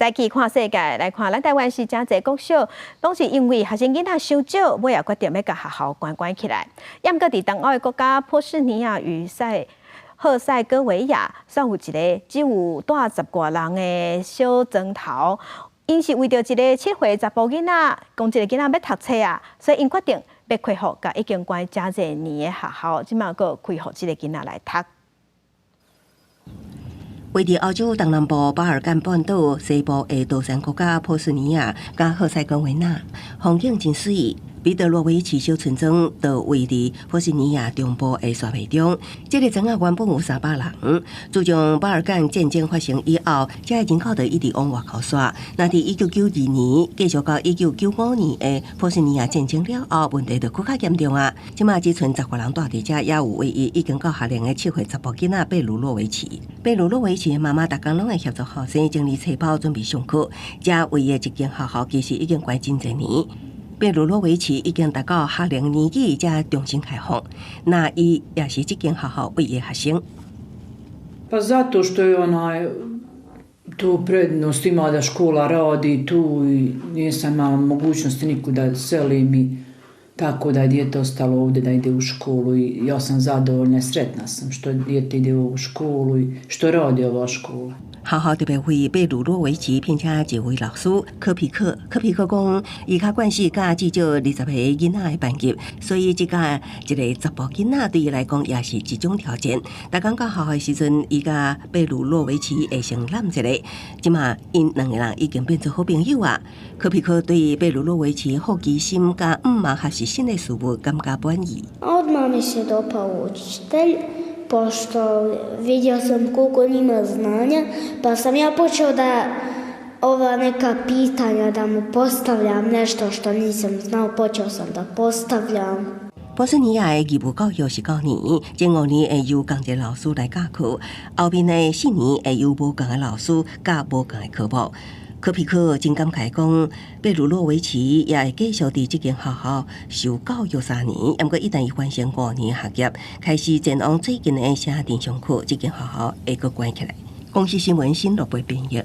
早起看世界，来看咱台湾是真侪国小，拢是因为学生囡仔伤少，尾也决定要甲学校关起来。要毋过伫东欧的国家波斯尼亚与赫塞哥维亚，煞有一个只有带10多人的小庄头，因是为着一个7岁查甫囡仔，讲一个囡仔要读册啊，所以因决定要开放甲已经关真侪年的学校，即马阁开放这个囡仔来读。位伫欧洲东南部巴尔干半岛西部的岛山国家波斯尼亚甲赫塞哥维纳，风景真水。彼得罗维奇小村庄就位伫波斯尼亚中部的山脉中，这个庄啊原本有300人。自从巴尔干战争发生以后，这个人口就一直往外口刷。那伫1992年继续到1995年的波斯尼亚战争了后，问题就更加严重啊！即马只剩10多人住伫遮，也有唯一已经到学龄的7岁查甫囡仔贝鲁洛维奇。贝鲁洛维奇的妈妈逐工拢会协助学生整理册包，准备上课。遮唯一一间学校其实已经关真侪年。贝鲁洛维奇已经达到学龄年纪，才重新开放。那伊也是这间学校唯一学生。Pa zato što je tu prednost ima da škola radi tu i nisam imala mogućnosti nikud da selim i tako da je dijete ostalo ovdje da ide u školu i ja sam zadovoljna i sretna sam što dijete ide u školu i što radi ova škola. 学校特别为贝鲁洛维奇聘请一位老师科皮克。科皮克讲，伊较惯势教至少20个囡仔的班级，所以即个一个查甫囡仔对伊来讲也是一种挑战。逐工到学校的时阵，伊甲贝鲁洛维奇会先揽一个，即马因2个人已经变做好朋友啊。科皮克对贝鲁洛维奇好奇心甲忙学习新的事物感觉满意。Odmah mi se dopao učitelj, pošto vidio sam koliko on ima znanja, pa sam ja počeo da ova neka pitanja da mu postavljam nešto što nisam znao, počeo sam da postavljam. 波斯尼亚的义务教育是9年，前5年会由同一个老师来教课，后面的4年会由无同的老师教无同的科目。科皮克真感慨讲，贝鲁洛维奇也会继续伫这间学校受教育3年，不过一旦伊完成5年学业，开始前往最近的城镇上课，这间学校会阁关起来。公司新闻新录播编译。